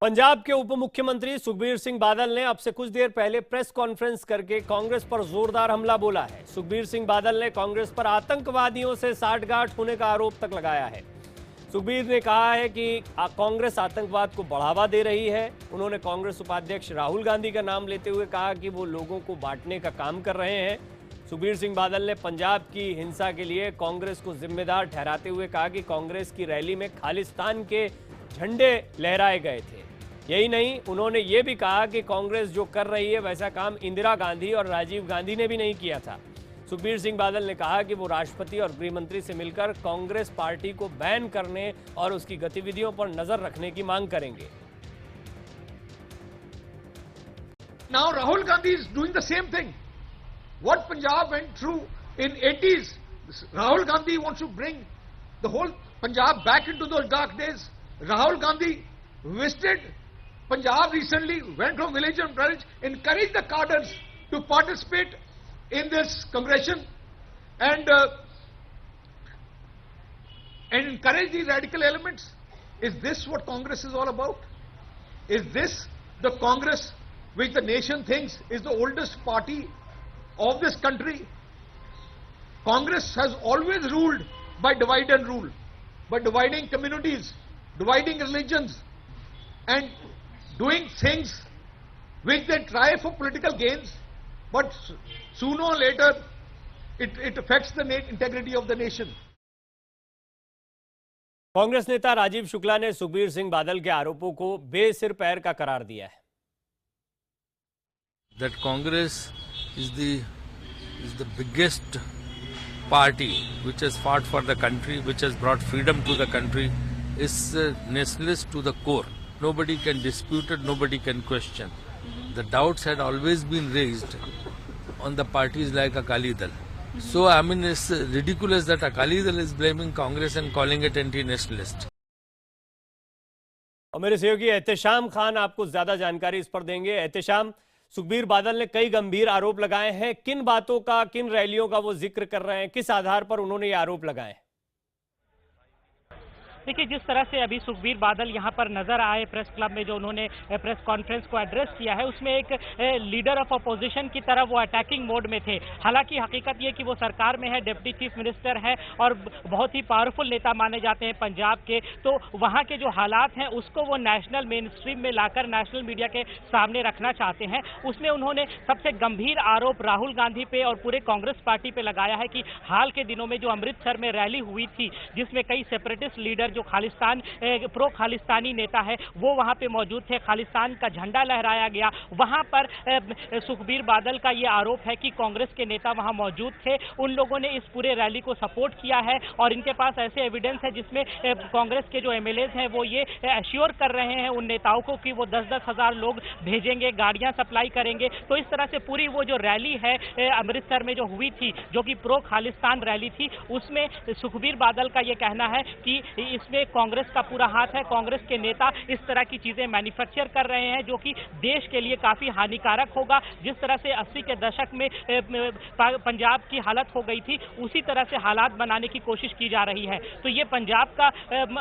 पंजाब के उप मुख्यमंत्री सुखबीर सिंह बादल ने अब से कुछ देर पहले प्रेस कॉन्फ्रेंस करके कांग्रेस पर जोरदार हमला बोला है। सुखबीर सिंह बादल ने कांग्रेस पर आतंकवादियों से साठगांठ होने का आरोप तक लगाया है। सुखबीर ने कहा है कि कांग्रेस आतंकवाद को बढ़ावा दे रही है। उन्होंने कांग्रेस उपाध्यक्ष राहुल गांधी का नाम लेते हुए कहा कि वो लोगों को बांटने का काम कर रहे हैं। सुखबीर सिंह बादल ने पंजाब की हिंसा के लिए कांग्रेस को जिम्मेदार ठहराते हुए कहा कि कांग्रेस की रैली में खालिस्तान के झंडे लहराए गए थे। यही नहीं, उन्होंने ये भी कहा कि कांग्रेस जो कर रही है वैसा काम इंदिरा गांधी और राजीव गांधी ने भी नहीं किया था। सुखबीर सिंह बादल ने कहा कि वो राष्ट्रपति और गृह मंत्री से मिलकर कांग्रेस पार्टी को बैन करने और उसकी गतिविधियों पर नजर रखने की मांग करेंगे। Now Rahul Gandhi is doing the same thing. What Punjab went through in 80s, Rahul Gandhi wants to bring the whole Punjab back into those dark days. Rahul Gandhi visited Punjab recently, went from village and village, encouraged the cadres to participate in this congression and encourage the radical elements. Is this what Congress is all about? Is this the Congress which the nation thinks is the oldest party of this country? Congress has always ruled by divide and rule, by dividing communities, dividing religions, and doing things which they try for political gains, but sooner or later it affects the integrity of the nation. Congress नेता राजीव शुक्ला ने सुखबीर सिंह बादल के आरोपों को बेसिर पैर का करार दिया है। That Congress is the biggest party which has fought for the country, which has brought freedom to the country, is nationalist to the core. Nobody can dispute it, nobody can question. The doubts had always been raised on the parties like Akali Dal. So, I mean, it's ridiculous that Akali Dal is blaming Congress and calling it anti-nationalist. और मेरे सहयोगी एहतेशाम खान आपको ज्यादा जानकारी इस पर देंगे। एहतेशाम, सुखबीर बादल ने कई गंभीर आरोप लगाए हैं। किन बातों का, किन रैलियों का वो जिक्र कर रहे हैं, किस आधार पर उन्होंने ये आरोप लगाए? देखिए, जिस तरह से अभी सुखबीर बादल यहाँ पर नजर आए प्रेस क्लब में, जो उन्होंने प्रेस कॉन्फ्रेंस को एड्रेस किया है, उसमें एक लीडर ऑफ अपोजिशन की तरह वो अटैकिंग मोड में थे। हालांकि हकीकत ये कि वो सरकार में है, डिप्टी चीफ मिनिस्टर है और बहुत ही पावरफुल नेता माने जाते हैं पंजाब के, तो वहाँ के जो हालात हैं उसको वो नेशनल मेन स्ट्रीम में लाकर नेशनल मीडिया के सामने रखना चाहते हैं। उसमें उन्होंने सबसे गंभीर आरोप राहुल गांधी पे और पूरे कांग्रेस पार्टी पे लगाया है कि हाल के दिनों में जो अमृतसर में रैली हुई थी, जिसमें कई सेपरेटिस्ट लीडर जो खालिस्तान प्रो खालिस्तानी नेता है वो वहां पे मौजूद थे, खालिस्तान का झंडा लहराया गया। वहां पर सुखबीर बादल का ये आरोप है कि कांग्रेस के नेता वहां मौजूद थे, उन लोगों ने इस पूरे रैली को सपोर्ट किया है और इनके पास ऐसे एविडेंस है जिसमें कांग्रेस के जो एमएलएज हैं वो ये एश्योर कर रहे हैं उन नेताओं को कि वो 10-10 हजार लोग भेजेंगे, गाड़ियां सप्लाई करेंगे। तो इस तरह से पूरी वो जो रैली है अमृतसर में जो हुई थी, जो कि प्रो खालिस्तान रैली थी, उसमें सुखबीर बादल का ये कहना है कि इसमें कांग्रेस का पूरा हाथ है। कांग्रेस के नेता इस तरह की चीजें मैन्युफैक्चर कर रहे हैं जो कि देश के लिए काफी हानिकारक होगा। जिस तरह से 80 के दशक में पंजाब की हालत हो गई थी, उसी तरह से हालात बनाने की कोशिश की जा रही है। तो ये पंजाब का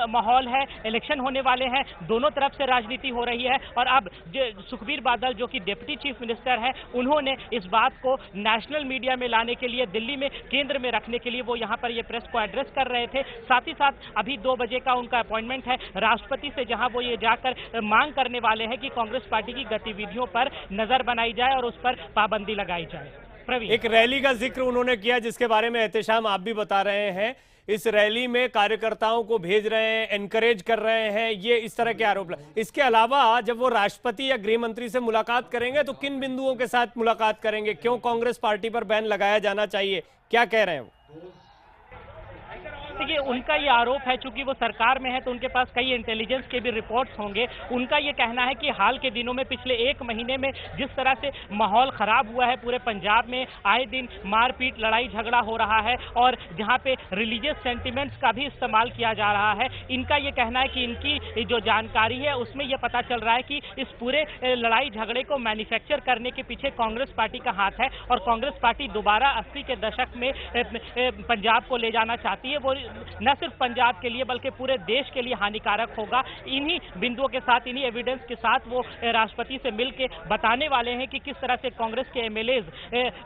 माहौल है, इलेक्शन होने वाले हैं, दोनों तरफ से राजनीति हो रही है और अब सुखबीर बादल जो कि डिप्टी चीफ मिनिस्टर है, उन्होंने इस बात को नेशनल मीडिया में लाने के लिए, दिल्ली में केंद्र में रखने के लिए वो यहाँ पर ये प्रेस को एड्रेस कर रहे थे। साथ ही साथ अभी 2 बजे का उनका अपॉइंटमेंट है राष्ट्रपति से, जहां वो ये जाकर मांग करने वाले हैं कि कांग्रेस पार्टी की गतिविधियों पर नजर बनाई जाए और उस पर पाबंदी लगाई जाए। प्रवीण, एक रैली का जिक्र उन्होंने किया जिसके बारे में एहतेशाम आप भी बता रहे हैं। इस रैली में कार्यकर्ताओं को भेज रहे हैं, एनकरेज कर रहे हैं, ये इस तरह के आरोप। इसके अलावा जब वो राष्ट्रपति या गृह मंत्री से मुलाकात करेंगे तो किन बिंदुओं के साथ मुलाकात करेंगे? क्यों कांग्रेस पार्टी पर बैन लगाया जाना चाहिए? क्या कह रहे हैं वो? देखिए, उनका ये आरोप है, चूंकि वो सरकार में है तो उनके पास कई इंटेलिजेंस के भी रिपोर्ट्स होंगे। उनका ये कहना है कि हाल के दिनों में, पिछले 1 महीने में जिस तरह से माहौल खराब हुआ है पूरे पंजाब में, आए दिन मारपीट, लड़ाई झगड़ा हो रहा है और जहां पे रिलीजियस सेंटिमेंट्स का भी इस्तेमाल किया जा रहा है। इनका ये कहना है कि इनकी जो जानकारी है उसमें यह पता चल रहा है कि इस पूरे लड़ाई झगड़े को मैन्युफैक्चर करने के पीछे कांग्रेस पार्टी का हाथ है और कांग्रेस पार्टी दोबारा 80 के दशक में पंजाब को ले जाना चाहती है। वो न सिर्फ पंजाब के लिए बल्कि पूरे देश के लिए हानिकारक होगा। इन्हीं बिंदुओं के साथ, इन्हीं एविडेंस के साथ वो राष्ट्रपति से मिलकर बताने वाले हैं कि किस तरह से कांग्रेस के एमएलएज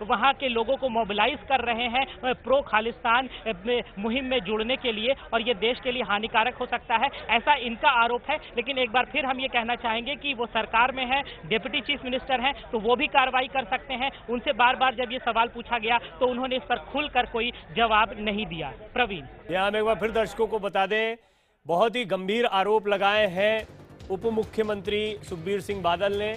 वहां के लोगों को मोबिलाइज कर रहे हैं प्रो खालिस्तान मुहिम में जुड़ने के लिए, और ये देश के लिए हानिकारक हो सकता है, ऐसा इनका आरोप है। लेकिन एक बार फिर हम ये कहना चाहेंगे कि वो सरकार में है, डिप्टी चीफ मिनिस्टर हैं, तो वो भी कार्रवाई कर सकते हैं। उनसे बार बार जब ये सवाल पूछा गया तो उन्होंने इस पर खुलकर कोई जवाब नहीं दिया। प्रवीण, यहां हम एक बार फिर दर्शकों को बता दें, बहुत ही गंभीर आरोप लगाए हैं उप मुख्यमंत्री सुखबीर सिंह बादल ने।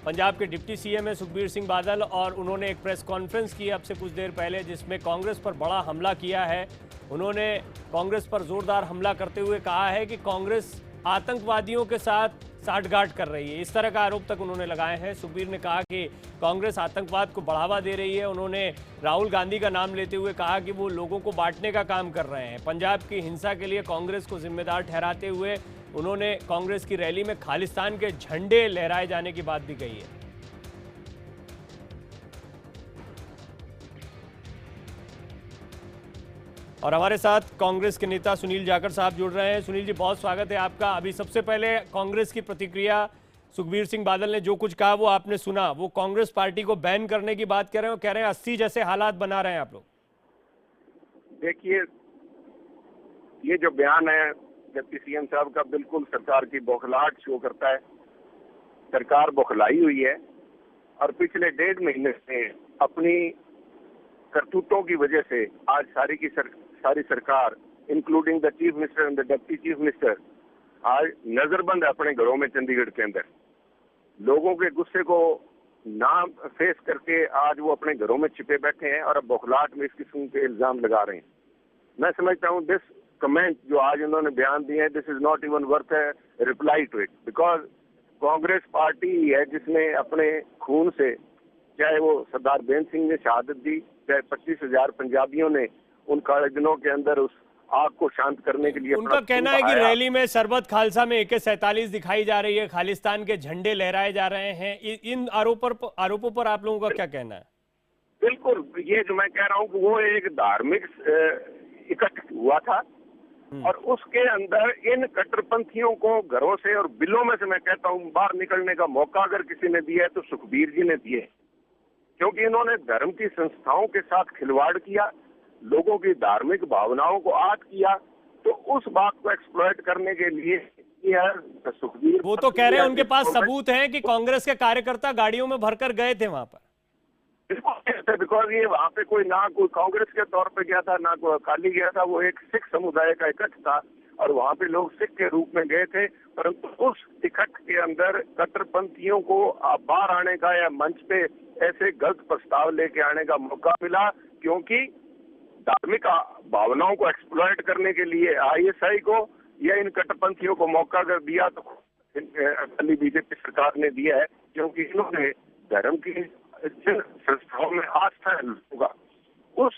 पंजाब के डिप्टी सीएम है सुखबीर सिंह बादल, और उन्होंने एक प्रेस कॉन्फ्रेंस की अब से कुछ देर पहले, जिसमें कांग्रेस पर बड़ा हमला किया है। उन्होंने कांग्रेस पर जोरदार हमला करते हुए कहा है कि कांग्रेस आतंकवादियों के साथ साठगांठ कर रही है। इस तरह का आरोप तक उन्होंने लगाए हैं। सुखबीर ने कहा कि कांग्रेस आतंकवाद को बढ़ावा दे रही है। उन्होंने राहुल गांधी का नाम लेते हुए कहा कि वो लोगों को बांटने का काम कर रहे हैं। पंजाब की हिंसा के लिए कांग्रेस को जिम्मेदार ठहराते हुए उन्होंने कांग्रेस की रैली में खालिस्तान के झंडे लहराए जाने की बात भी कही है। और हमारे साथ कांग्रेस के नेता सुनील जाखड़ साहब जुड़ रहे हैं। सुनील जी, बहुत स्वागत है आपका। अभी सबसे पहले कांग्रेस की प्रतिक्रिया, सुखबीर सिंह बादल ने जो कुछ कहा वो आपने सुना। वो कांग्रेस पार्टी को बैन करने की बात कर रहे हैं और कह रहे हैं 80 जैसे हालात बना रहे हैं आप लोग। देखिए, ये जो बयान है डिप्टी सीएम साहब का, बिल्कुल सरकार की बौखलाहट शो करता है। सरकार बौखलाई हुई है और पिछले 1.5 महीने से अपनी करतूतों की वजह से आज सारी सरकार including the chief minister and the deputy chief minister आज नजरबंद है अपने घरों में चंडीगढ़ के अंदर। लोगों के गुस्से को ना फेस करके आज वो अपने घरों में छिपे बैठे हैं और अब बौखलाहट में इस किस्म के इल्जाम लगा रहे हैं। मैं समझता हूँ दिस कमेंट जो आज उन्होंने बयान दिए हैं, this is not even worth a reply to it, because Congress party है जिसने अपने खून से, चाहे वो सरदार बेन सिंह ने शहादत दी, चाहे 25,000 पंजाबियों ने उन काले दिनों के अंदर उस आग को शांत करने के लिए उनका कहना है कि रैली में सरबत खालसा में AK-47 दिखाई जा रही है, खालिस्तान के झंडे लहराए जा रहे हैं। इन आरोपों पर आप लोगों का क्या कहना है? बिल्कुल, ये जो मैं कह रहा हूँ कि वो एक धार्मिक इकट्ठ हुआ था और उसके अंदर इन कट्टरपंथियों को घरों से और बिलों में से मैं कहता हूँ बाहर निकलने का मौका अगर किसी ने दिया है तो सुखबीर जी ने दिए, क्योंकि इन्होंने धर्म की संस्थाओं के साथ खिलवाड़ किया, लोगों की धार्मिक भावनाओं को आहत किया। तो उस बात को एक्सप्लॉइट करने के लिए सुखबीर, वो तो कह रहे हैं उनके पास सबूत है कि कांग्रेस के कार्यकर्ता गाड़ियों में भरकर गए थे वहां पर। बिकॉज ये वहाँ पे कोई ना कोई कांग्रेस के तौर पे गया था, ना कोई अकाली गया था, वो एक सिख समुदाय का इकट्ठ था और वहाँ पे लोग सिख के रूप में गए थे। परंतु उस इकट्ठ के अंदर कट्टरपंथियों को बाहर आने का या मंच पे ऐसे गलत प्रस्ताव लेके आने का मौका मिला, क्योंकि धार्मिक भावनाओं को एक्सप्लॉइट करने के लिए ISI को या इन कट्टरपंथियों को मौका अगर दिया तो अकाली बीजेपी सरकार ने दिया है, क्योंकि इन्होंने धर्म की जिन संस्थाओं में आस्था है लोगों का, उस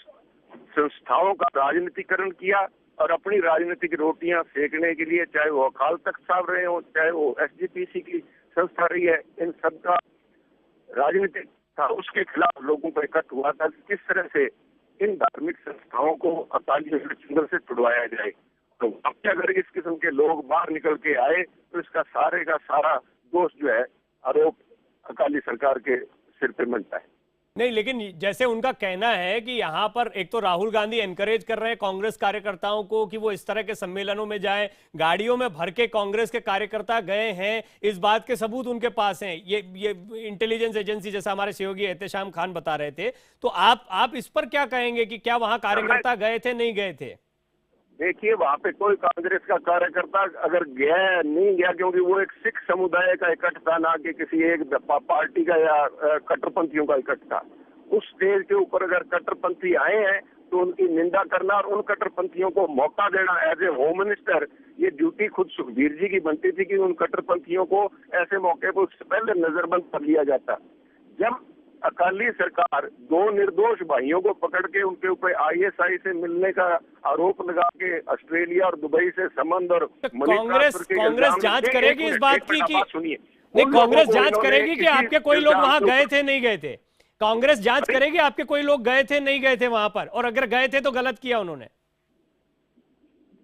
संस्थाओं का राजनीतिकरण किया और अपनी राजनीतिक रोटियां सेकने के लिए, चाहे वो अकाल तख्त साहब रहे हो, चाहे वो SGPC की संस्था रही है, इन सब का राजनीतिक था, उसके खिलाफ लोगों को इकट्ठ हुआ था। किस तरह से इन धार्मिक संस्थाओं को अकाली चंद्र से छुड़वाया जाए। तो अब अगर इस किस्म के लोग बाहर निकल के आए तो इसका सारे का सारा दोष जो है, आरोप अकाली सरकार के सिर पे बनता है। नहीं, लेकिन जैसे उनका कहना है कि यहाँ पर एक तो राहुल गांधी एनकरेज कर रहे हैं कांग्रेस कार्यकर्ताओं को कि वो इस तरह के सम्मेलनों में जाएं, गाड़ियों में भर के कांग्रेस के कार्यकर्ता गए हैं, इस बात के सबूत उनके पास हैं। ये इंटेलिजेंस एजेंसी जैसा हमारे सहयोगी एहतेशाम खान बता रहे थे। तो आप इस पर क्या कहेंगे कि क्या वहां कार्यकर्ता गए थे, नहीं गए थे? देखिए, वहाँ पे कोई कांग्रेस का कार्यकर्ता अगर गया नहीं गया, क्योंकि वो एक सिख समुदाय का इकट्ठ था, ना कि किसी एक पार्टी का या कट्टरपंथियों का इकट्ठ था। उस स्टेज के ऊपर अगर कट्टरपंथी आए हैं तो उनकी निंदा करना और उन कट्टरपंथियों को मौका देना एज ए होम मिनिस्टर, ये ड्यूटी खुद सुखबीर जी की बनती थी कि उन कट्टरपंथियों को ऐसे मौके पर उससे पहले नजरबंद कर लिया जाता। जब अकाली सरकार 2 निर्दोष भाइयों को पकड़ के उनके ऊपर ISI से मिलने का आरोप लगा के ऑस्ट्रेलिया और दुबई से संबंध और कांग्रेस जांच करेगी इस बात की कि नहीं, कांग्रेस जांच करेगी कि आपके कोई लोग वहां गए थे, नहीं गए थे? कांग्रेस जांच करेगी आपके कोई लोग गए थे, नहीं गए थे वहां पर, और अगर गए थे तो गलत किया उन्होंने?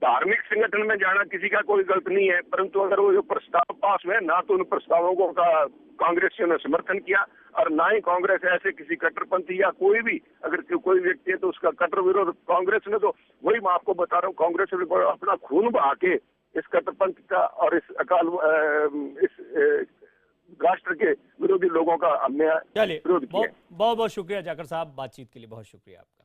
धार्मिक संगठन में जाना किसी का कोई गलत नहीं है, परंतु अगर वो जो प्रस्ताव पास हुए ना तो उन प्रस्तावों को का कांग्रेसियों ने समर्थन किया और ना ही कांग्रेस ऐसे किसी कट्टरपंथी या कोई भी अगर कोई व्यक्ति है तो उसका कट्टर विरोध कांग्रेस ने तो वही मैं आपको बता रहा हूँ, कांग्रेस ने अपना खून बहा के इस कट्टरपंथी का और इस इस राष्ट्र के विरोधी लोगों का हमने चलिए, विरोध किया। बहुत बहुत शुक्रिया जाकर साहब, बातचीत के लिए बहुत शुक्रिया आपका।